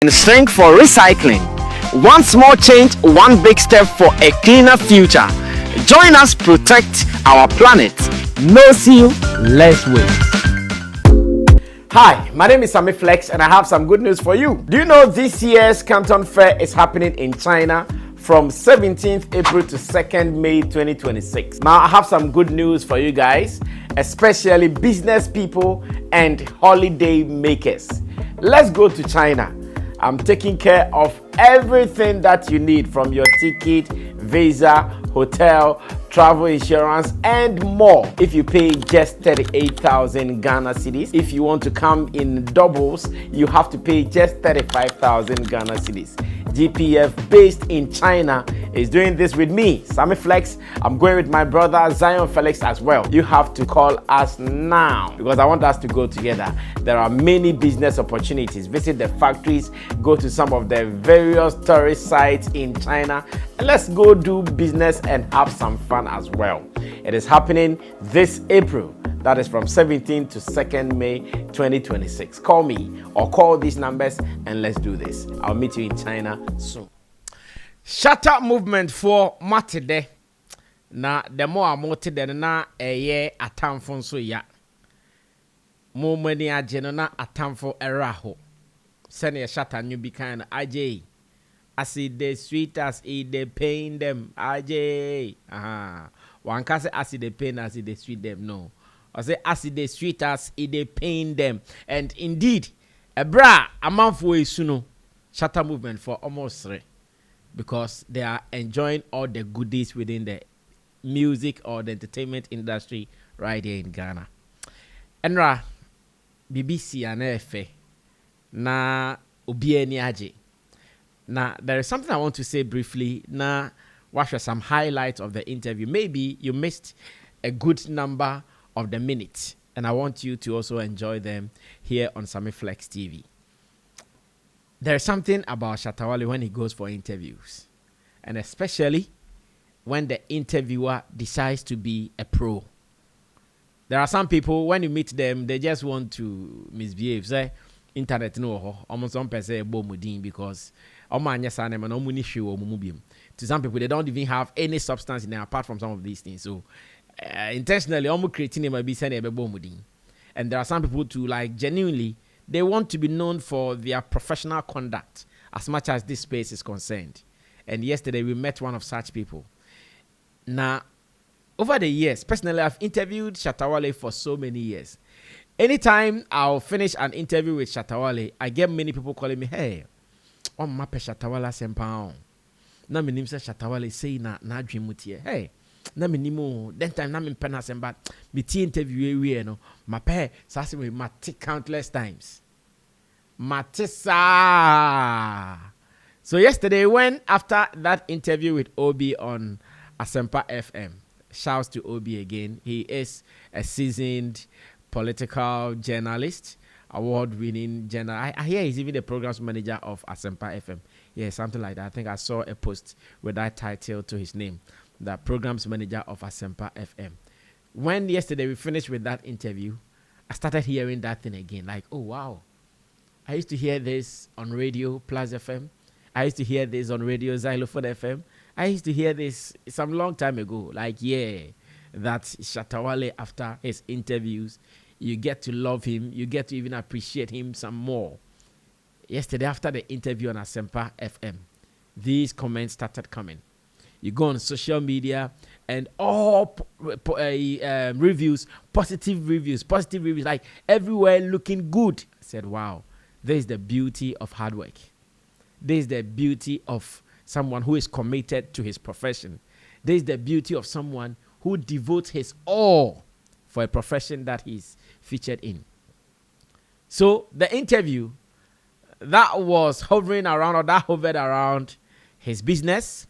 and strength for recycling. One small change, one big step for a cleaner future. Join us protect our planet. No seal, less waste. Hi, my name is Sammy Flex and I have some good news for you. Do you know this year's Canton Fair is happening in China from 17th April to 2nd May 2026. Now I have some good news for you guys, especially business people and holiday makers. Let's go to China. I'm taking care of everything that you need, from your ticket, visa, hotel, travel insurance, and more. If you pay just 38,000 Ghana cedis, if you want to come in doubles, you have to pay just 35,000 Ghana cedis. GPF based in China is doing this with me, Sammy Flex. I'm going with my brother Zion Felix as well. You have to call us now because I want us to go together. There are many business opportunities. Visit the factories, go to some of the various tourist sites in China, and let's go do business and have some fun as well. It is happening this April. That is from 17th to 2nd May 2026. Call me or call these numbers and let's do this. I'll meet you in China soon. Shatta movement for Matide. Na the more Matide na eye atamfo so ya. Mo mani ageno na atamfo eraho. Sene Shatta new be kind AJ. I see the sweet as it they pain them. AJ. One can say I see the pain as it they sweet them. No. I say acid they sweet as it they pain them. And indeed, a month way suno Shatta movement for almost 3, because they are enjoying all the goodies within the music or the entertainment industry right here in Ghana. Enra BBC and Efe na obieni aje. Now there is something I want to say briefly. Now watch some highlights of the interview. Maybe you missed a good number of the minutes, and I want you to also enjoy them here on Sammy Flex TV. There's something about Shatta Wale when he goes for interviews, and especially when the interviewer decides to be a pro. There are some people, when you meet them, they just want to misbehave. Say, internet no, almost some person say bomudin because to some people they don't even have any substance in them apart from some of these things. So intentionally almost creating them be sending a bomudin. And there are some people too, like, genuinely they want to be known for their professional conduct as much as this space is concerned. And yesterday we met one of such people. Now, over the years, personally, I've interviewed Shatta Wale for so many years. Anytime I'll finish an interview with Shatta Wale, I get many people calling me, hey, on my Shatta Wale Asempa. Na me nimsa Shatta Wale say na dream mutie. Hey, na me nimo. Then time na me pen Asempa. Me ti interview we no. My pe sasi me mati countless times. Matisa. So yesterday, when after that interview with Obi on Asempa FM, shouts to Obi again. He is a seasoned political journalist, award-winning journalist. I hear he's even the programs manager of Asempa FM. Yeah, something like that. I think I saw a post with that title to his name, the programs manager of Asempa FM. When yesterday we finished with that interview, I started hearing that thing again. Like, oh, wow. I used to hear this on Radio Plus FM. I used to hear this on Radio Xylophone FM. I used to hear this some long time ago. Like, yeah, that Shatta Wale, after his interviews, you get to love him. You get to even appreciate him some more. Yesterday, after the interview on Asempa FM, these comments started coming. You go on social media and all reviews, positive reviews, like everywhere looking good. I said, wow, this is the beauty of hard work. This is the beauty of someone who is committed to his profession. This is the beauty of someone who devotes his all for a profession that he's featured in. So the interview that was hovered around his business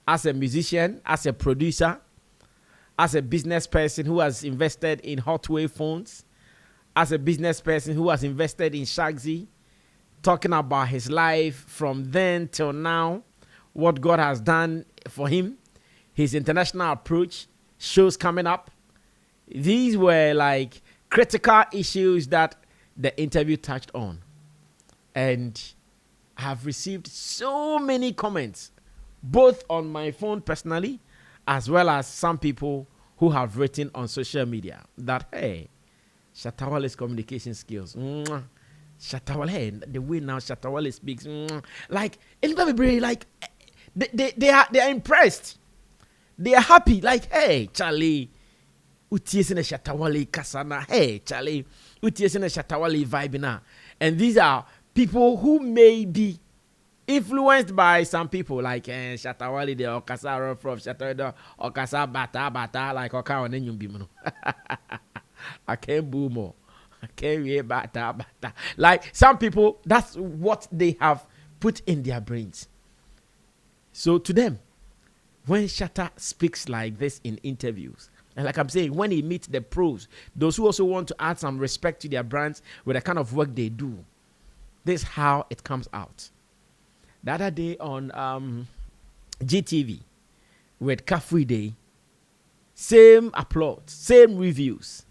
as a musician, as a producer, as a business person who has invested in hot wave phones, as a business person who has invested in Shagzy, talking about his life from then till now, what God has done for him, his international approach, shows coming up. These were like critical issues that the interview touched on. And I have received so many comments, both on my phone personally, as well as some people who have written on social media that, hey, Shatta Wale's communication skills, Shatta Wale, the way now Shatta Wale speaks, like, anybody, like, they are impressed. They are happy, like, hey, Charlie, utie na Shatta Wale kasana, hey, Charlie, utie na Shatta Wale vibe na. And these are people who may be influenced by some people, like Shatta Wale, the Okasa from Shatta, Okasa bata, like Oka on Enyum. I can't boo more. I can't hear bata. Like some people, that's what they have put in their brains. So to them, when Shatta speaks like this in interviews, and like I'm saying, when he meets the pros, those who also want to add some respect to their brands with the kind of work they do, this is how it comes out. The other day on GTV with Kafui Day, same applause, same reviews,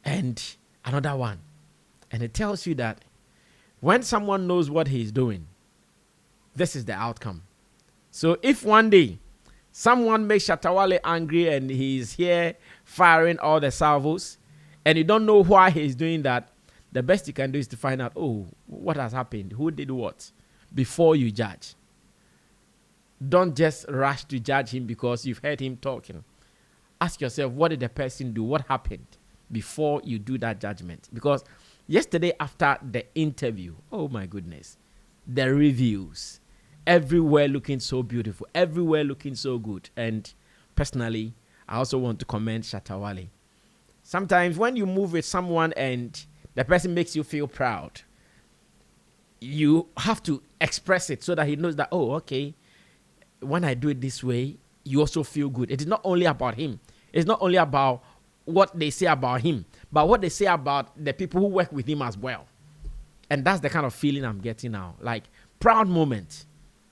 and another one. And it tells you that when someone knows what he's doing, this is the outcome. So if one day someone makes Shatta Wale angry and he's here firing all the salvos, and you don't know why he's doing that, the best you can do is to find out, oh, what has happened? Who did what? Before you judge. Don't just rush to judge him because you've heard him talking. Ask yourself, what did the person do? What happened before you do that judgment? Because yesterday after the interview, oh my goodness, the reviews, everywhere looking so beautiful, everywhere looking so good. And personally, I also want to commend Shatta Wale. Sometimes when you move with someone and the person makes you feel proud, you have to express it so that he knows that, oh, okay, when I do it this way, you also feel good. It is not only about him. It's not only about what they say about him, but what they say about the people who work with him as well. And that's the kind of feeling I'm getting now. Like, proud moment.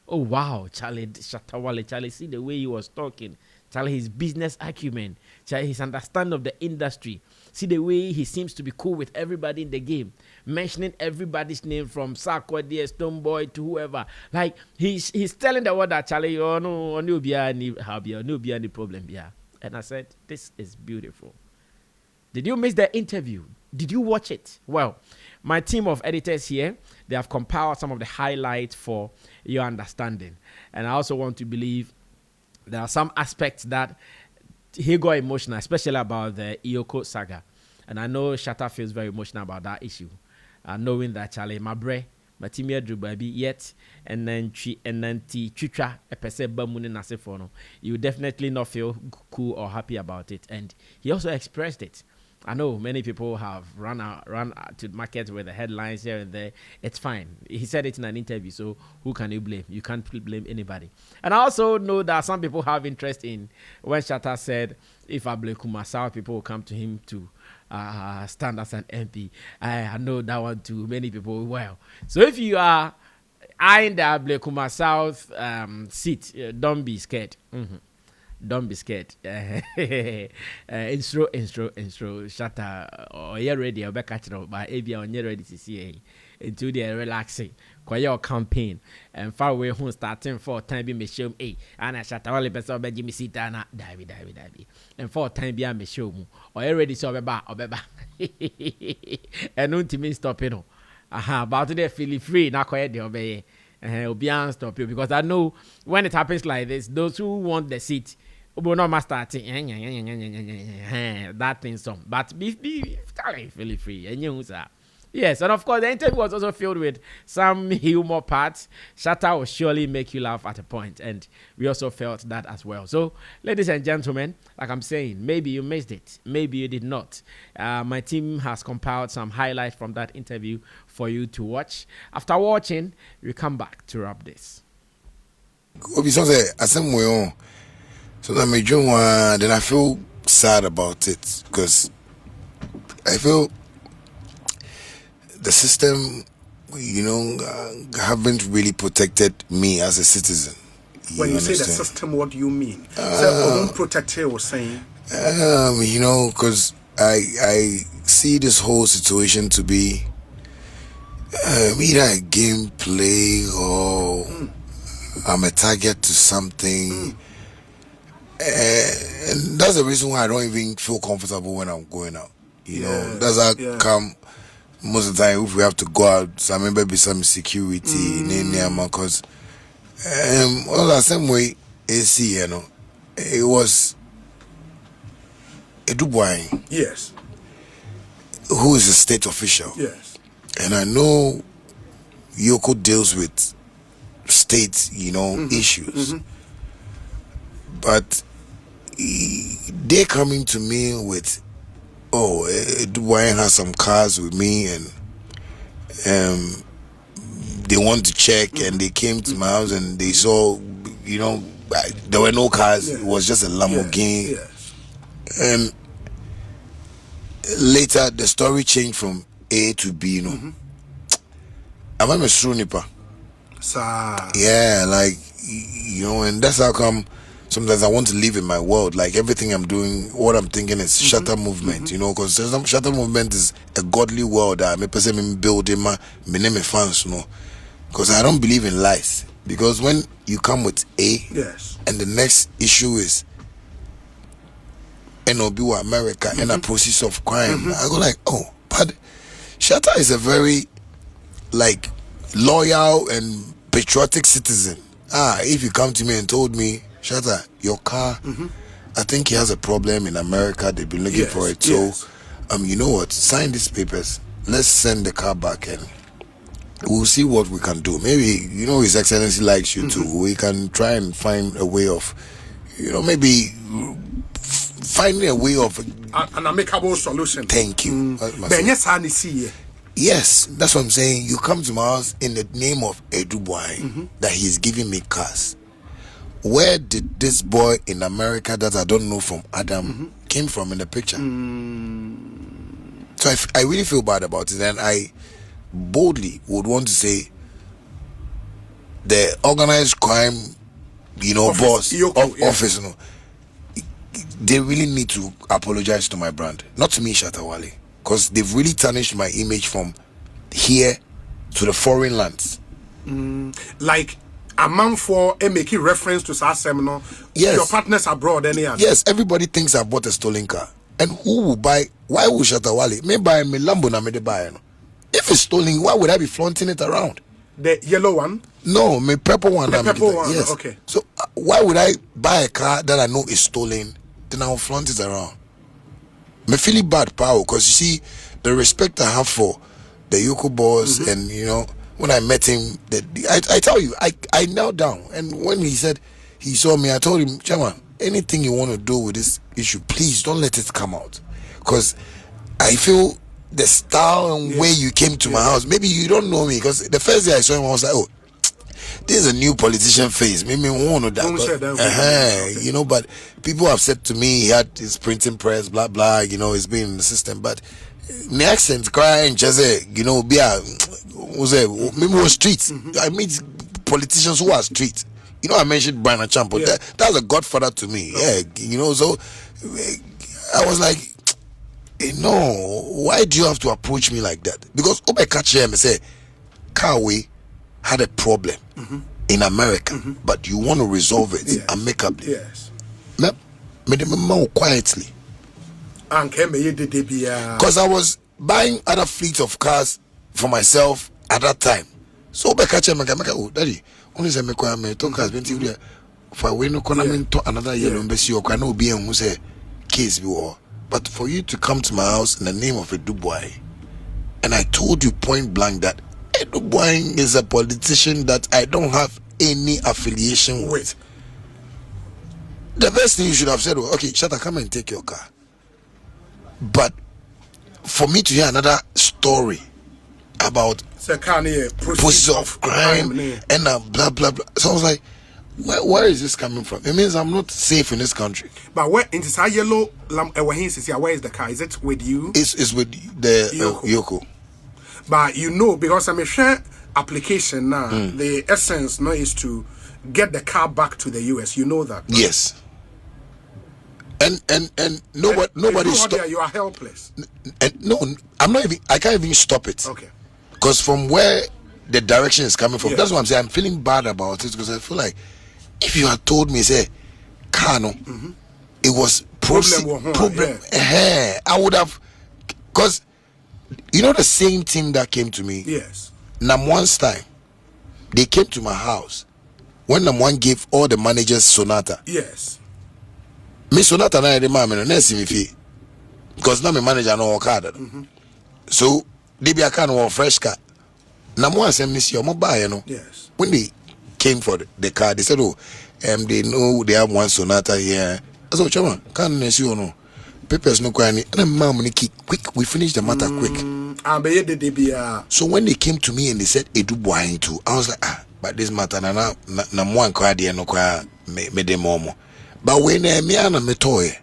Oh, wow, Charlie, Shatta Wale, Charlie, see the way he was talking. Charlie, his business acumen. Charlie, his understanding of the industry. See the way he seems to be cool with everybody in the game. Mentioning everybody's name from Sarkodie, Stoneboy to whoever. Like, he's telling the world that, Charlie, oh, no be any problem here. And I said, this is beautiful. Did you miss the interview? Did you watch it? Well, my team of editors here, they have compiled some of the highlights for your understanding. And I also want to believe there are some aspects that he got emotional, especially about the EOCO saga. And I know Shatta feels very emotional about that issue. Knowing that, Charlie, my team here drew baby yet, and then Chicha, a percent bamunin nasifono. You definitely not feel cool or happy about it. And he also expressed it. I know many people have run out to market with the headlines here and there. It's fine. He said it in an interview, so who can you blame? You can't blame anybody. And I also know that some people have interest in when Shatta said, if I blame Kumasa, people will come to him to stand as an MP. I know that one too. Many people will. So if you are eyeing the Ablekuma South seat, don't be scared. Don't be scared. Intro. Shatta. Or you're ready. I'll be catching up. But if you're ready to see into the relaxing, quite your campaign and far away home starting for time be me show me. And I Shatta Wale person be Jimmy Sitana. Davy. And for time be me show mu. Or you ready so obeba. And don't me stop you know. About today feel free. Now quiet the obey. Obian stop you because I know when it happens like this, those who want the seat will not start that thing some. But be feel free and you sir. Yes, and of course the interview was also filled with some humor parts. Shatta will surely make you laugh at a point, and we also felt that as well. So, ladies and gentlemen, like I'm saying, maybe you missed it, maybe you did not. My team has compiled some highlights from that interview for you to watch. After watching, we come back to wrap this. So then I feel sad about it because I feel the system, haven't really protected me as a citizen. When you say the system, what do you mean? So, protect you, saying? Because I see this whole situation to be Either a gameplay or I'm a target to something. And that's the reason why I don't even feel comfortable when I'm going out. You know, that's how come most of the time if we have to go out, so I remember be some security in because all the same way AC, you know, it was a Dubois. Yes. Who is a state official. Yes. And I know EOCO deals with state, you know, issues. But they're coming to me with, Dubois has some cars with me and they want to check and they came to my house and they saw, you know, there were no cars. It was just a Lamborghini. Yes. And later the story changed from A to B, you know. I'm a Nipa. Yeah, like, you know, and that's how come sometimes I want to live in my world. Like everything I'm doing, what I'm thinking is Shatta movement, you know, because Shatta movement is a godly world that I'm building my name fans, you know, because I don't believe in lies. Because when you come with A, and the next issue is NOB America and a process of crime, I go like, oh, but Shatta is a very like loyal and patriotic citizen. If you come to me and told me, Shatta, your car, I think he has a problem in America, they've been looking for it. So you know what, sign these papers, let's send the car back and we'll see what we can do. Maybe, you know, His Excellency likes you too. We can try and find a way of, you know, maybe finding a way of an amicable solution. Thank you. Yes, that's what I'm saying. You come to my house in the name of Edu Boy that he's giving me cars. Where did this boy in America that I don't know from Adam came from in the picture? So I really feel bad about it, and I boldly would want to say the organized crime, you know, boss office, you know, they really need to apologize to my brand, not to me, Shatta Wale. Because they've really tarnished my image from here to the foreign lands. Like a man for making reference to Asempa. Your partners abroad, any other. Yes, everybody thinks I bought a stolen car. And who will buy? Why would Shatta Wale? Me buy me Lambo na me de buy. If it's stolen, why would I be flaunting it around? The yellow one? No, me purple one. The purple one. Yes. Okay. So why would I buy a car that I know is stolen? Then I'll flaunt it around. Me feeling bad, power, because you see the respect I have for the EOCO boss, and you know when I met him, I tell you, I knelt down, and when he said he saw me, I told him, Chairman, anything you want to do with this issue, please don't let it come out, because I feel the style and way you came to my house. Maybe you don't know me, because the first day I saw him, I was like, oh, this is a new politician face. Maybe one of that. You know, but people have said to me he had his printing press, blah blah. You know, he's been in the system, but the accent crying, just you know, be a maybe was streets. I meet politicians who are street. You know, I mentioned Brian Champo. That's a godfather to me. Yeah, you know. So I was like, no, why do you have to approach me like that? Because I catch him and say, Kawe had a problem in America, but you want to resolve it amicably. Yes. Quietly. Because I was buying other fleets of cars for myself at that time. So I catch him and oh, daddy, only say me cars been for we no another yellow embassy or can be who say case be war. But for you to come to my house in the name of a Dubois, and I told you point blank that Dubois is a politician that I don't have any affiliation with. The best thing you should have said was, okay, Shatta, come and take your car. But for me to hear another story about process of crime and blah blah blah, so I was like, where is this coming from? It means I'm not safe in this country. But where in this yellow where is the car? Is it with you? It's with the EOCO. But you know, because I'm a share application now, the essence now is to get the car back to the US. You know that? Right? Yes. And nobody you are helpless. And no, I'm not even. I can't even stop it. Okay. Because from where the direction is coming from, Yeah. that's what I'm saying. I'm feeling bad about it because I feel like if you had told me, say, Kano, it was problem. I would have, because you know the same team that came to me. Yes. Namwan's time, they came to my house when Namwan gave all the managers Sonata. Yes. Me Sonata na the man no see me fee because now my manager no car. So they be a kind of fresh car. Namwan send me see buy, you know. Yes. When they came for the car, they said, "Oh, they know they have one Sonata here." I said, "Chama, can't you see or no? Papers no quite." And then mom quick, we finish the matter quick. So when they came to me and they said, "Edu buying too," I was like, but this matter na one quite no quite me dem momo. But when me and me toy,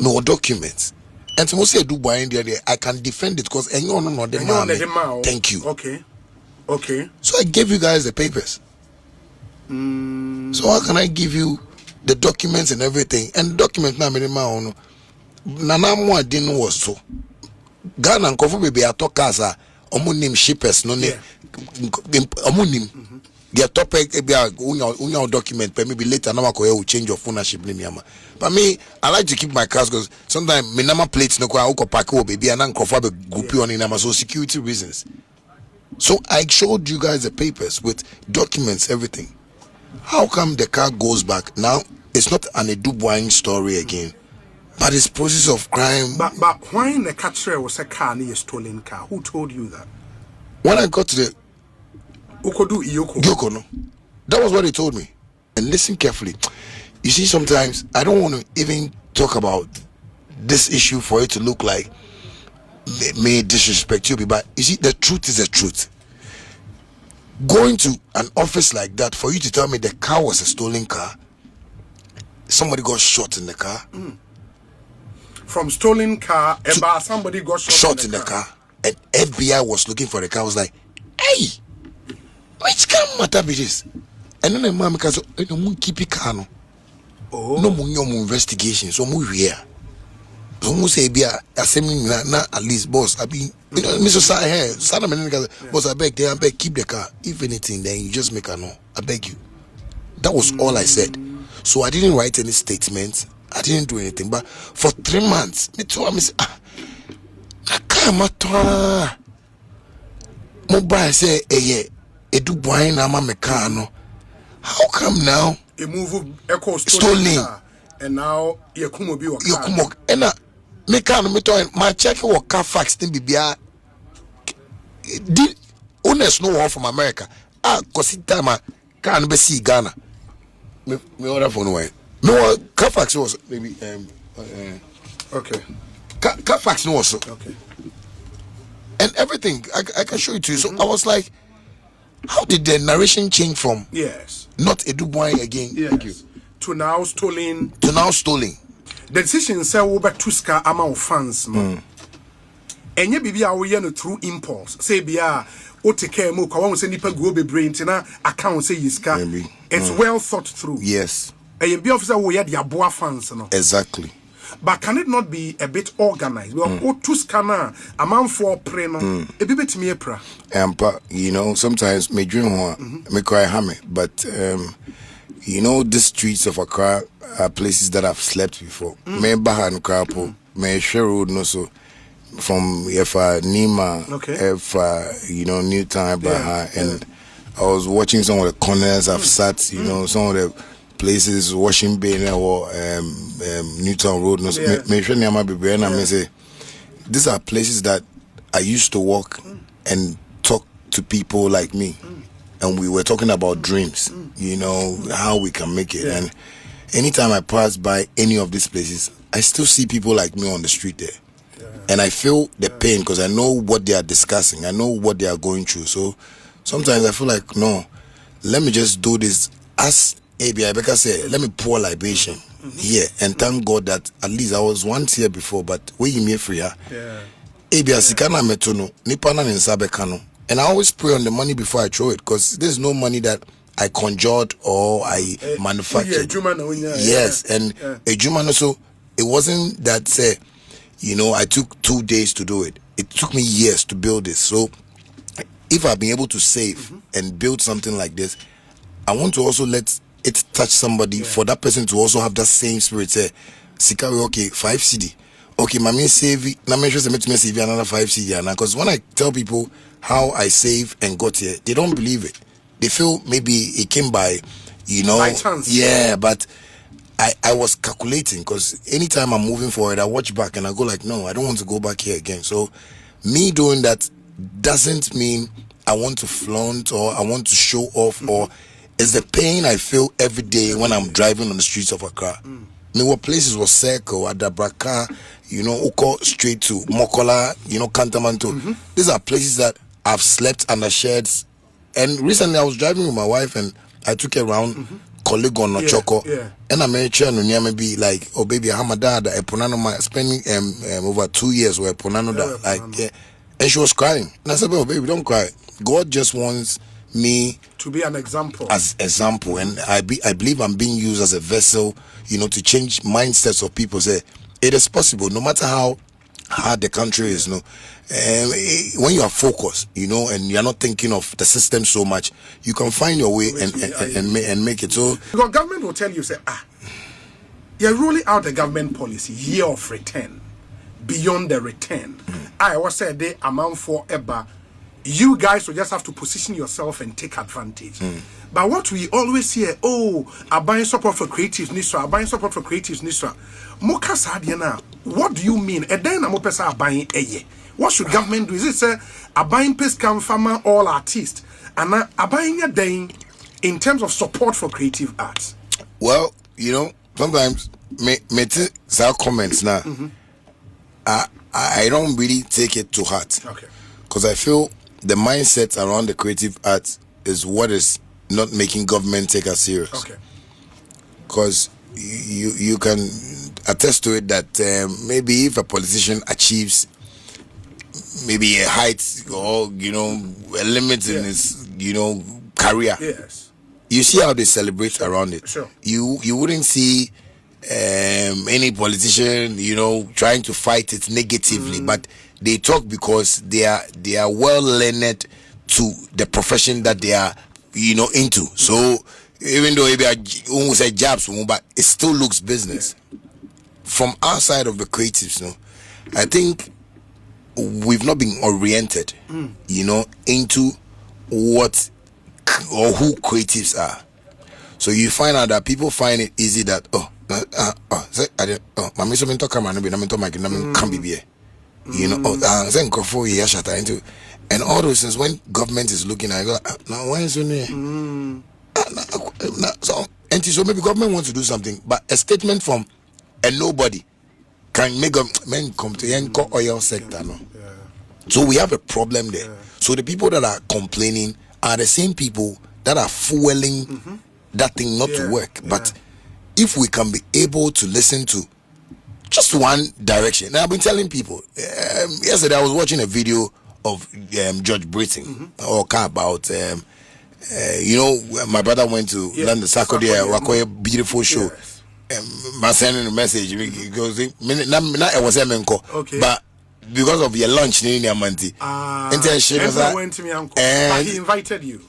no documents. And so say do buying there, I can defend it because no the thank you. Okay. So I gave you guys the papers. So how can I give you the documents and everything? And documents now me ma Nana mo didn't was so. Ghana and Kofu baby atokasa omunim shippers no ne omunim. Their topic unya document but maybe later now will change your ownership name. But me, I like to keep my cars because sometimes me nama plates no kwa uko pack baby and Kofu be groupie on in so security reasons. So I showed you guys the papers with documents, everything. How come the car goes back? Now it's not an Edu buying story again, but it's process of crime. But why the catcher was a car near a stolen car? Who told you that? When I got to the EOCO, no, that was what they told me. And listen carefully. You see, sometimes I don't want to even talk about this issue for it to look like may disrespect you, but you see, the truth is the truth. Going to an office like that for you to tell me the car was a stolen car, somebody got shot in the car. From stolen car, somebody got shot in the car, and FBI was looking for the car. I was like, hey, which car matter be this? And then the mom said, no, keep it car no. Oh, no more investigation, so we here. Almost say be assembling na at least boss. I mean, you know, Mr. Sai here, Sana boss, I beg, keep the car. If anything, then you just make a no. I beg you. That was all I said. So I didn't write any statements. I didn't do anything. But for 3 months, me too, I say, I can't mobile say, yeah, do buying a mecano. How come now? A move echo stolen. And now you come be and me can me to my check what car fax thing be did owners no one from America cause it time can be see Ghana me order phone way no car fax was maybe okay car fax no was okay and everything I can show it to you. So I was like, how did the narration change from not a Dubois again thank you to now stolen the decision say over tuska amount fans no enye bibia wo ye no through impulse say bia o take care mo kwa won say nipa go be brain tina account say yiska it's well thought through. Yes, enye bia officer wo ye the aboa fans no exactly. But can it not be a bit organized? Well, o tuska na amount for pre no e bi betimi epra you know, sometimes me dream one me cry hammer, but you know, the streets of Accra are places that I've slept before. Me Bahan Krapo, me Sherwood no so from Nima, you know, Newtown Baha, and I was watching some of the corners I've sat, you know, some of the places, Washington Bay or Newtown Road no so me sure Niyama Bibi and I may say these are places that I used to walk and talk to people like me. And we were talking about dreams, you know, how we can make it. And anytime I pass by any of these places, I still see people like me on the street there. And I feel the pain because I know what they are discussing. I know what they are going through. So sometimes I feel like, no, let me just do this. As A.B.I. Becca said, let me pour libation here. And thank God that at least I was once here before, but we me free. A.B.I. Sikana Metono, Nipana Ninsabekano. And I always pray on the money before I throw it because there's no money that I conjured or I manufactured. Yes, and a Juma also, it wasn't that say, you know, I took 2 days to do it. It took me years to build this. So if I've been able to save and build something like this, I want to also let it touch somebody for that person to also have that same spirit. Say, Sikawe, okay, 5 CD. Okay, my main save, na make sure to make me save another 5 CD. Because when I tell people how I save and got here, they don't believe it. They feel maybe it came by, by chance. Yeah, but I was calculating, because anytime I'm moving forward, I watch back and I go like, no, I don't want to go back here again. So me doing that doesn't mean I want to flaunt or I want to show off, or it's the pain I feel every day when I'm driving on the streets of Accra. I mean, what places was Circle, Adabraka, Oko straight to Mokola, Kantamanto. These are places that I've slept under sheds. And recently I was driving with my wife and I took her around colleague on Choco. And I made sure maybe like, oh baby, I'm a dad, spending over 2 years with Ponano that and she was crying. And I said, oh baby, don't cry. God just wants me to be an example. As example. And I believe I'm being used as a vessel, to change mindsets of people. Say it is possible, no matter how hard the country is, when you are focused, and you're not thinking of the system so much, you can find your way and make it. So because government will tell you, say, you're rolling out the government policy, year of return, beyond the return. I was said they amount for ever. You guys will just have to position yourself and take advantage. But what we always hear, I'm buying support for creatives, Nisra, I'm buying support for creatives, Nisra. Moka Sadiana, what do you mean? And then I'm buying a year. What should government do? Is it say, I'm buying Pescam farmer, all artists, and I'm buying a day in terms of support for creative arts? Well, sometimes me comments now. I don't really take it to heart. Okay. Because I feel the mindset around the creative arts is what is not making government take us serious. Okay. Because you can attest to it that maybe if a politician achieves maybe a height or a limit in his career, yes, you see how they celebrate around it. Sure. You wouldn't see any politician trying to fight it negatively, but they talk because they are well learned to the profession that they are into. So even though maybe say jobs, but it still looks business. From our side of the creatives, I think we've not been oriented into what or who creatives are. So you find out that people find it easy that and all those things, when government is looking at it, go, now why is it so maybe government wants to do something, but a statement from a nobody can make men come to the oil sector. So we have a problem there. So the people that are complaining are the same people that are fueling that thing not to work. But if we can be able to listen to just one direction. Now I've been telling people, yesterday I was watching a video of George Britton about my brother went to London Saturday, a beautiful show. I sending a message because it was okay. But because of your lunch went to me, uncle. But he invited you.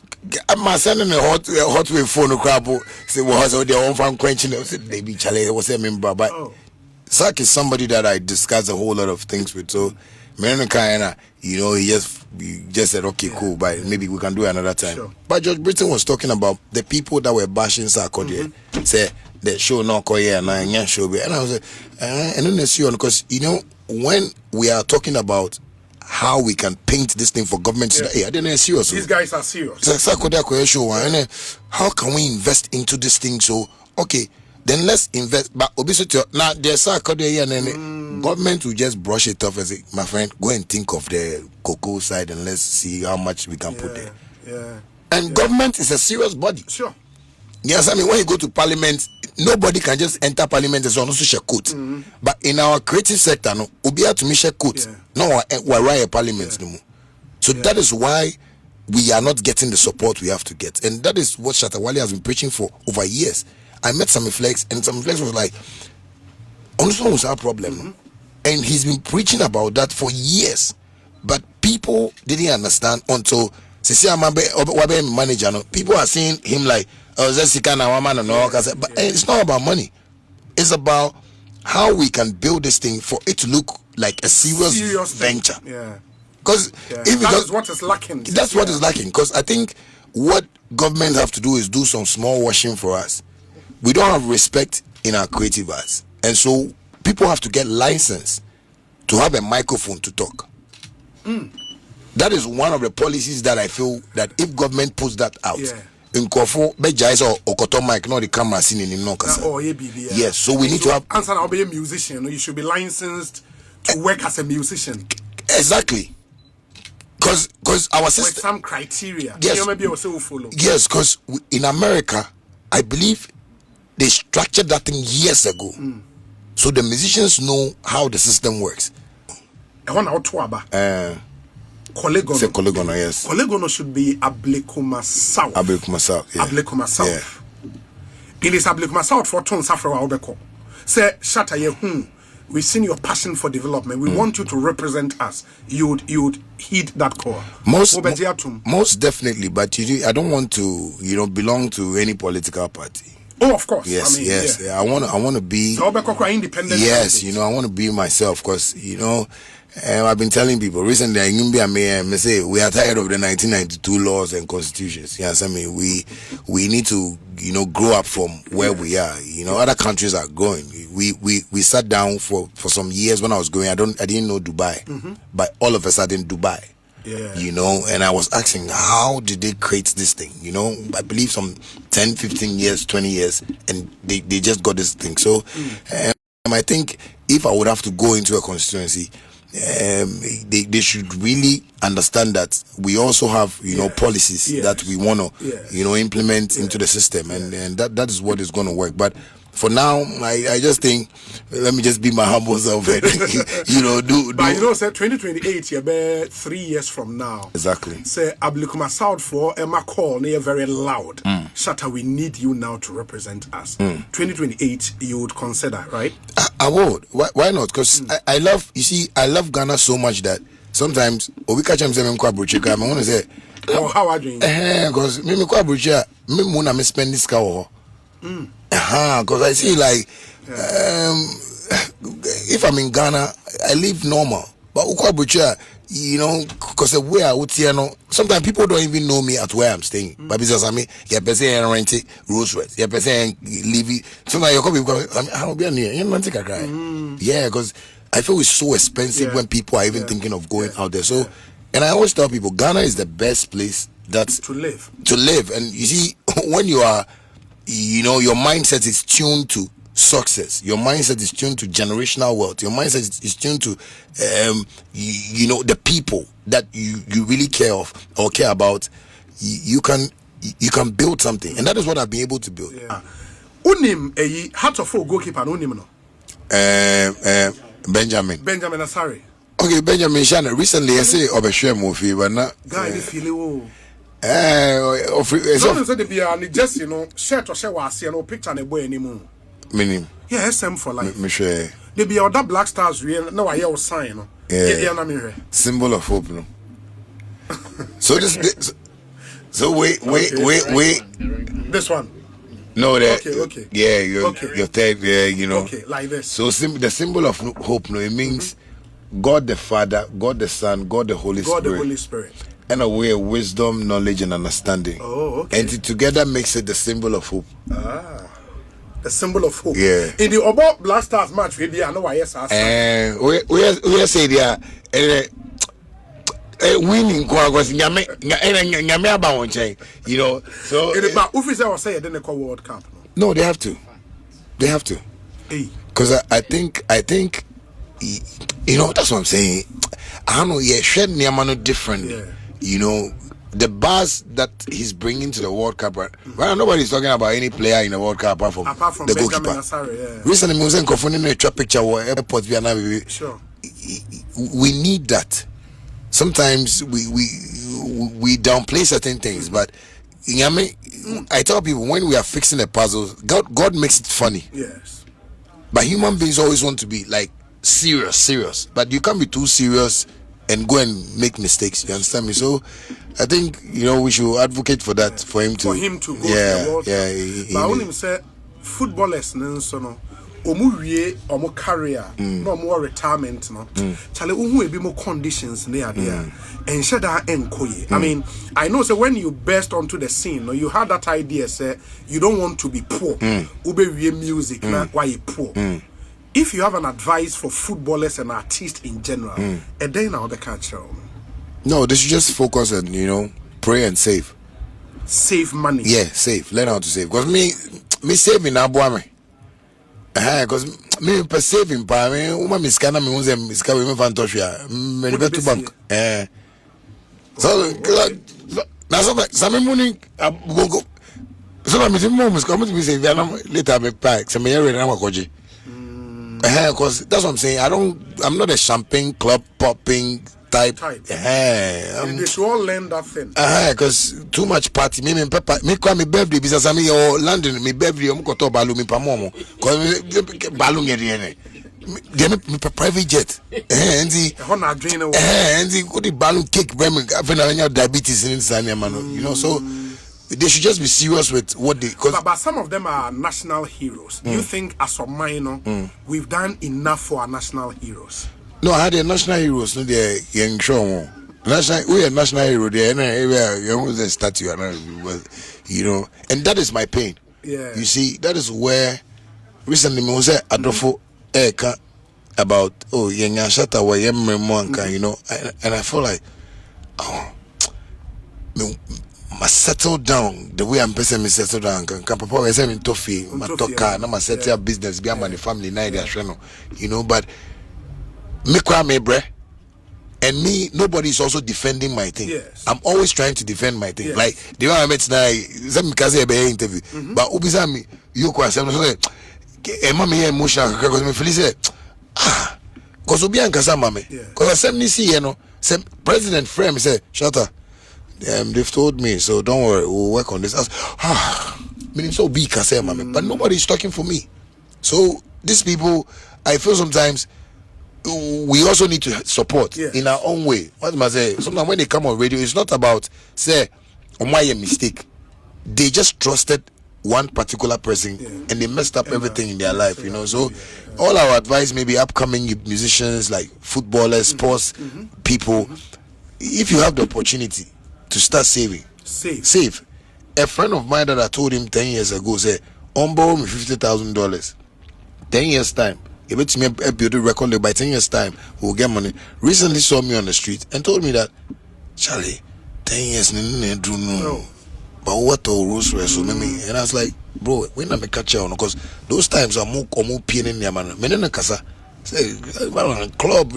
I'm sending a hot wave phone crab. Say was their own fan quenching. They be challenge. Was a member, but Sak is somebody that I discuss a whole lot of things with. So he just said okay, cool, but maybe we can do it another time. Sure. But George Britton was talking about the people that were bashing Sak say the show no koye and show, and I was like, and then see on, because when we are talking about how we can paint this thing for government to say, I didn't serious. These guys are serious. And how can we invest into this thing? So okay, then let's invest. But obviously now there's a government will just brush it off and say, my friend, go and think of the cocoa side and let's see how much we can put there. And government is a serious body. Sure. Yes, I mean, when you go to parliament, nobody can just enter parliament and also share coat. But in our creative sector, no, we have to make share coat. No, we're right parliament no more. So that is why we are not getting the support we have to get, and that is what Shatta Wale has been preaching for over years. I met Sammy Flex, and Sammy Flex was like, "Honestly, was our problem," and he's been preaching about that for years, but people didn't understand until See, I'm a manager. No, people are seeing him like, oh, that's kind of woman and all. But it's not about money. It's about how we can build this thing for it to look like a serious venture. Yeah. Because that's what is lacking. That's what is lacking. Because I think what government have to do is do some small washing for us. We don't have respect in our creative arts, and so people have to get license to have a microphone to talk. That is one of the policies that I feel that if government puts that out, in Kofo, Bejais or Okoto mic, not the camera seen in no. Yes, so we need to have. Answer, I'll be a musician. You should be licensed to work as a musician. Exactly. Because our system. With some criteria. Yes. Maybe also follow. Yes, because in America, I believe they structured that thing years ago. So the musicians know how the system works. Kolegono, yes. Kolegono should be Ablekuma South. Ablekuma South, yeah. Ablekuma South. Yeah. It is Ablekuma South for Ton Safra Obeko. Say, Shatta Wale, we've seen your passion for development. We want you to represent us. You'd heed that call. Most definitely, but I don't want to, belong to any political party. Oh, of course. Yes, Yeah. I want to be independent. Yes, I want to be myself because I've been telling people recently. I say we are tired of the 1992 laws and constitutions. Yes, I mean we need to grow up from where we are. Other countries are going. We sat down for some years when I was going. I didn't know Dubai, but all of a sudden Dubai. Yeah. And I was asking, how did they create this thing? I believe some 10, 15 years, 20 years, and they just got this thing. So I think if I would have to go into a constituency, they should really understand that we also have policies that we want to implement into the system, and that is what is going to work. But for now, I just think, let me just be my humble self and, do. But say 2028, you be 3 years from now. Exactly. Say, Ablikuma South for Emma call, near very loud. Shatta, we need you now to represent us. 2028, you would consider, right? I would. Why not? Because I love Ghana so much that sometimes, I want to say, oh, how are you doing? Because me spend this car. Because I see if I'm in Ghana, I live normal. But because the way I would see, sometimes people don't even know me at where I'm staying. But because I mean, you're person rent Rolls Royce, you're person leave. Sometimes you come because I'll be near. Yeah, because I feel it's so expensive when people are even thinking of going out there. So, and I always tell people, Ghana is the best place to live. And you see, when you are, your mindset is tuned to success. Your mindset is tuned to generational wealth. Your mindset is tuned to, the people that you really care about. You can build something, and that is what I've been able to build. Unim Heart of Oak goalkeeper unim no. Benjamin Asari. Okay, Benjamin Shannon. Recently, I say Obeshwe Mofi, but not. Guy, they feel just shirt or show picture and a boy anymore. Meaning? Yeah, SM for life. They be other Black Stars real. No, I hear sign. Yeah, symbol of hope, no. So this. So wait. This one. No, that. Okay. Yeah, your third. Yeah, Okay, like this. So the symbol of hope, no, it means God the Father, God the Son, God the Holy Spirit. God the Holy Spirit. And a way of wisdom, knowledge, and understanding. Oh, okay. And together makes it the symbol of hope. The symbol of hope. Yeah. In the Obo Black Stars match, we know why yes. We say there. Winning because nyame about one chain, So officer was saying then call World Cup. No, they have to. Hey. Because I think that's what I'm saying. I don't know. Yeah, shed Niamano different. Yeah. The buzz that he's bringing to the World Cup. Right now, nobody's talking about any player in the World Cup apart from the goalkeeper. Asari, yeah. Recently, we was confronting a picture where airport Sure. We need that. Sometimes we downplay certain things, but I tell people when we are fixing a puzzle, God makes it funny. Yes. But human beings always want to be like serious, but you can't be too serious and go and make mistakes. You understand me? So I think we should advocate for that for him to go to the World Cup. But I want him say footballers no omu omu career no omu retirement no chale uhu ebi mo conditions ne ade a enhye da enkoye. I mean, I know say when you burst onto the scene, you had that idea say you don't want to be poor. Ube music na why you poor. If you have an advice for footballers and artists in general, a day now the culture. No, they should just focus on pray and save. Save money. Yeah, save. Learn how to save. Because me saving abuame. Because me per saving pa me uma miskana me unze miska we me fan toshia. Me betu bank. So na so me money bongo. So na me mo miska mo be save later me pack. So me here na makoje. Because that's what I'm saying. I'm not a champagne club popping type. They should all learn that thing. Because too much party. Me call me birthday because I mean London me birthday I'm going to balu me pa momo. Because balu ngeri they me private jet. And the go the balloon cake when diabetes in Sanya man. So they should just be serious with what they. But some of them are national heroes. Do you think, as a minor, we've done enough for our national heroes? No, I had a national heroes. No, they're young show. We are national hero. They're you a statue, and that is my pain. Yeah. You see, that is where recently me was adofo eka about young Shatta Wale, and I feel like must settle down the way I'm person me settle down. Can papa we say me toffee, my talker, na my settle up business be my family na idea but me kwa me bre and me nobody is also defending my thing. Yes. I'm always trying to defend my thing. Yes. Like the one I met now, some kaze be interview. But ubisa me EOCO Asempa so mama here emotional because me feel say cause obi ankasa mama. Cause Sammy see say president frame say Shatta. They've told me, so don't worry, we'll work on this. Meaning so big, but nobody's talking for me. So these people, I feel sometimes we also need to support in our own way. What am I saying? Sometimes when they come on radio, it's not about say, my mistake. They just trusted one particular person and they messed up everything in their life, So all our advice, maybe upcoming musicians like footballers, sports people, if you have the opportunity to start saving. Save. A friend of mine that I told him 10 years ago said, borrow me $50,000. 10 years time. If it's me a build a record by 10 years time, we'll get money. Recently saw me on the street and told me that, Charlie, 10 years no. But what rules were so many? And I was like, bro, when I catch you because those times are more pain in your man. Menena kasa say club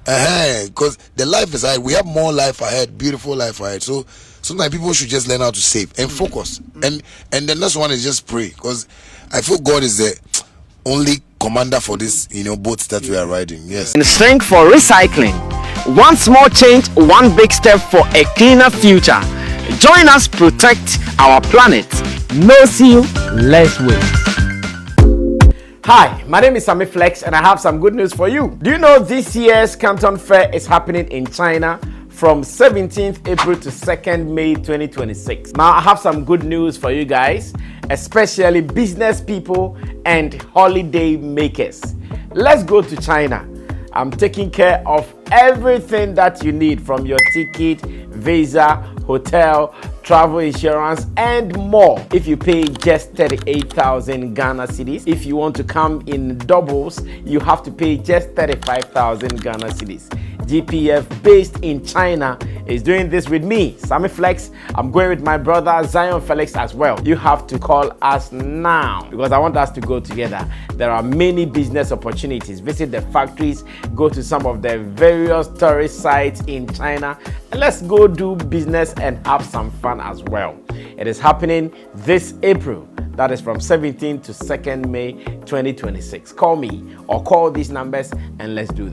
and because the life is ahead. We have more life ahead, beautiful life ahead. So sometimes people should just learn how to save and focus. And the next one is just pray, because I feel God is the only commander for this, boats that we are riding. Yes. And strength for recycling. One small change, one big step for a cleaner future. Join us, protect our planet. No seal, less waste. Hi, my name is Sammy Flex and I have some good news for you. Do you know this year's Canton Fair is happening in China from 17th April to 2nd May 2026? Now I have some good news for you guys, especially business people and holiday makers. Let's go to China. I'm taking care of everything that you need, from your ticket, visa, hotel, travel insurance, and more. If you pay just 38,000 Ghana cedis, if you want to come in doubles, you have to pay just 35,000 Ghana cedis. GPF, based in China, is doing this with me, Sammy Flex. I'm going with my brother Zion Felix as well. You have to call us now because I want us to go together. There are many business opportunities. Visit the factories, go to some of the various tourist sites in China, and let's go do business and have some fun as well. It is happening this April. That is from 17th to 2nd May 2026. Call me or call these numbers and let's do this.